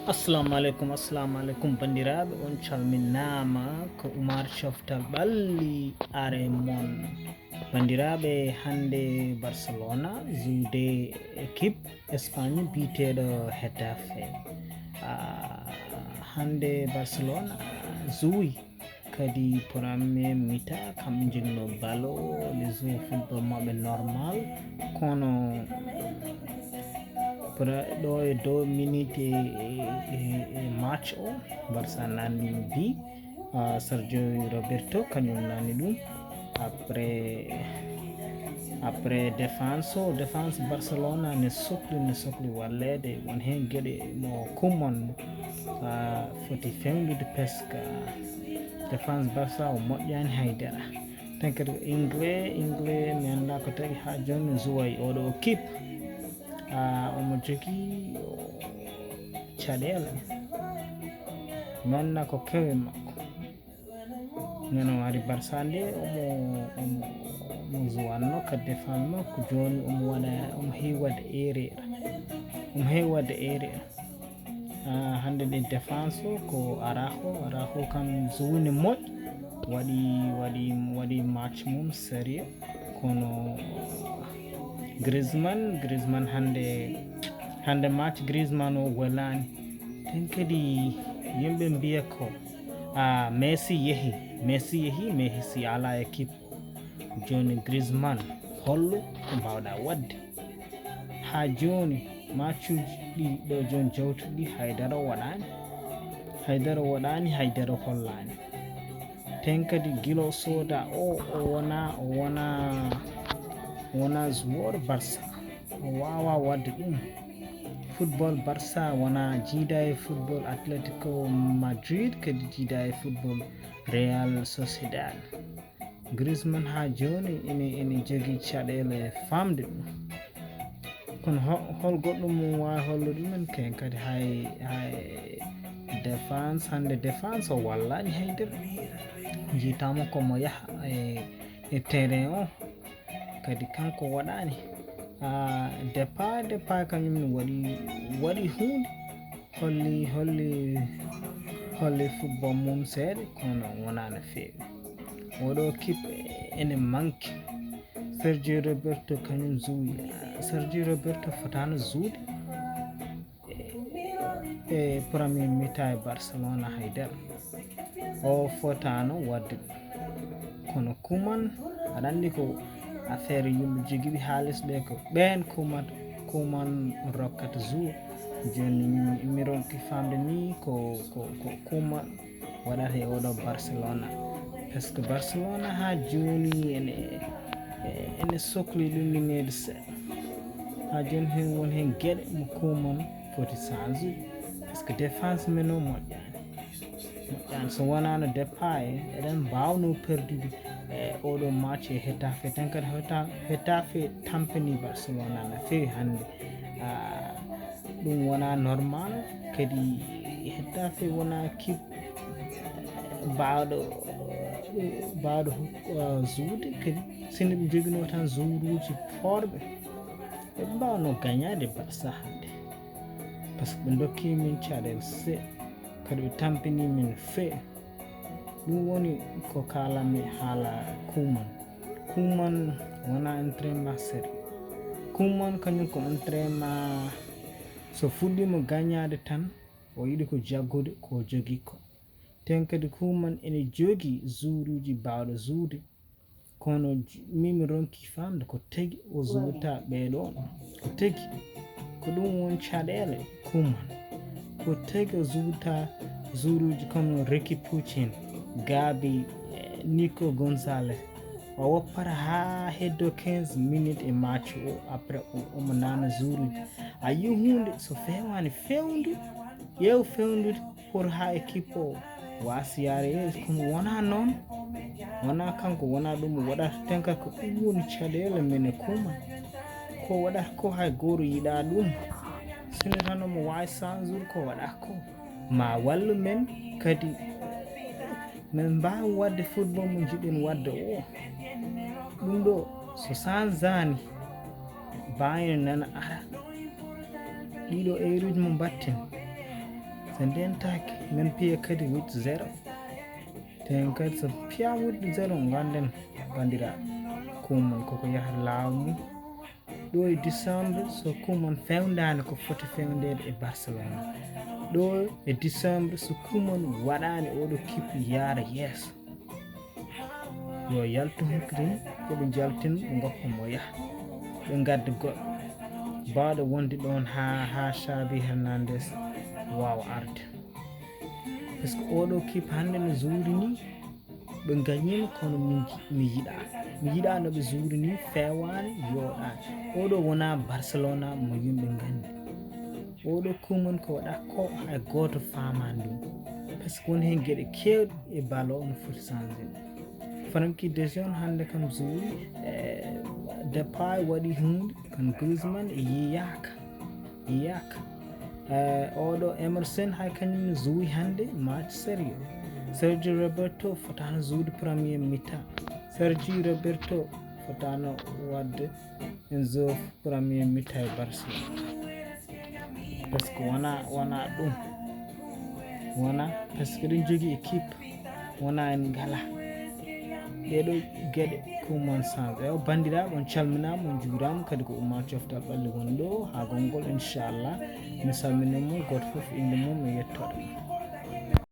assalamu alaikum bandiraɓe, on calminama ko Oumar Coftal ɓalli are mon. Bandiraɓe, hande Barcelona zuude équipe Espagne biteɗo Hetafe. Hande Barcelona zuwi kadi premier mita kamɓe jogino balo le joue football maɓɓe normal kono ɗo e dow minute e match o Barça nani bi Sergio Roberto kañum nani ɗum après défense Barcelona ne sohli wallede won hen gueɗe mo Koeman foti fewnude presque défense Barça o moƴƴani haydara tan kadi anglais mi anda ko tagi ha joni jouway oɗo kipe omo jogui caɗele mi anda ko kewe makko neno ari Barça nde omo jouwanno kadi défense makko joni omo heewi wadde erreur hande ɗe défense o ko Araujo kam jouwini moƴƴi waɗi match mum sérieux kono Griezmann hande match Griezmann o welani ten kadi yimɓe mbiya ko Messi yeehi mais si ala équipe joni Griezmann hollu ko mbawɗa wadde ha joni matchuji ɗi ɗo joni jawtuɗi haydara waɗani haydara hollani ten kadi guilo soda o wona joueur Barça o wawa wadde ɗum football Barça wona jiida e football Atletico Madrid kadi jiida e football Real Sociedad. Griezmann ha joni ene jogui caɗele famde ɗum kono hol goɗɗum mum wawi hollude ɗumen ken kadi hay hande défense o wallani haydara jiitama komo yaaha e terrain o kadi kanko waɗani Depay kañum waɗi hunde holli football mum seeɗa kono wona no fewi oɗo kippe ene manque Sergio Roberto kañum zuwi Sergio Roberto fotano zuude e premier mita e Barcelona haydara o fotano wadde kono Koeman aɗa andi ko affaire yimɓe joguiɓe haaliss ɓe ko ɓen Koeman rokkata jour joni mi ronki famde ni ko Koeman waɗata e oɗo Barcelona par ce que Barcelona ha joni ene sohli ɗumminede seeɗa ha joni won hen gueɗe mo Koeman foti change par ce que défense men o moƴƴani so wonano Depay eɗen mbawno perdude oɗo match e Hetafe tan kadi Hetafe tampini Barcelona no fewi hande ɗum wona normal kadi Hetafe wona kipe bawɗo zuude kadi sino ɓe joguino tan jouruji forɓe ɓe mbawno gagnade Barça hande par ce que ɓe dokki min caɗele seeɗa kadi ɓe tampini min feewi ɗum woni ko kalanmi haala Koeman wona entraînement sérieux Koeman kañum ko entraînement so fuɗɗima gagnade tan o yiɗi ko jaggude ko jogui ko ten kadi Koeman ene jogui jouruji bawɗo joude kono mimi ronki famde ko tagui o jouta ɓeɗon ko tagui ko ɗum won caɗele Koeman ko tagui o jouta jouruji comme Riqui Puig, Gabi, Nico Gonzalez o woppata ha heddo 15 minutes e match o après omo nana jouruji a yi hunde so fewani fewnude pour ha équipe o wasi yaare yeeso kono wona noon wona kanko wona ɗum waɗata ten kadi ko ɗum woni caɗele men e Koeman ko waɗata ko hay goto yiɗa ɗum sino tan omo wawi change ko waɗa ko ma wallu men kadi min mbawi wadde football mo jiɗen wadde o ɗum ɗo so changeani Bayern nana ara ɗiɗo erreuji mo mbatten so ndentaki min piya kadi with 0 ten kadi so piya with 0 ganden bandira kumon koko yaha lawmu ɗo e December so kumon fewndani ko foti fewndede e Barcelona ɗo e December so kumon waɗani oɗo kippu yaara yeeso yo yaltu hokkidin koɓe jaltin ɓe goppa mo yaha ɓe gadda goɗɗo bawɗo wonde ɗon ha Xavi Hernandez wawa arde par ce que oɗo kip hande no zuuri ni ɓe gañima kono mi yiɗa no ɓe zuuri ni fewani yoɗani oɗo wona Barcelona mo yimɓe gandi oɗo kumon ko waɗa ko hay goto famani ɗum par ce que woni hen gueɗe kewɗe e balo no foti changé Frenkie de Jong hande kam zuuri Depay waɗi hunde kan Griezmann yiyaka oɗo Emerson hay kañum zuuri hande match sérieux Sergio Roberto fotano zuude premier mi-temps Sergio Roberto fotano wadde en zof premier mi-temps e Barcelona par ce que wona ɗum wona par ce que ɗen jogui équipe wona en ngala ɗeɗo gueɗe kumon change o bandiraɓe on calminama on juurama kadi ko umma coftal ɓalli woni ɗo ha gongol inchallah mi salminimo goto foof inde mum e yettoɗo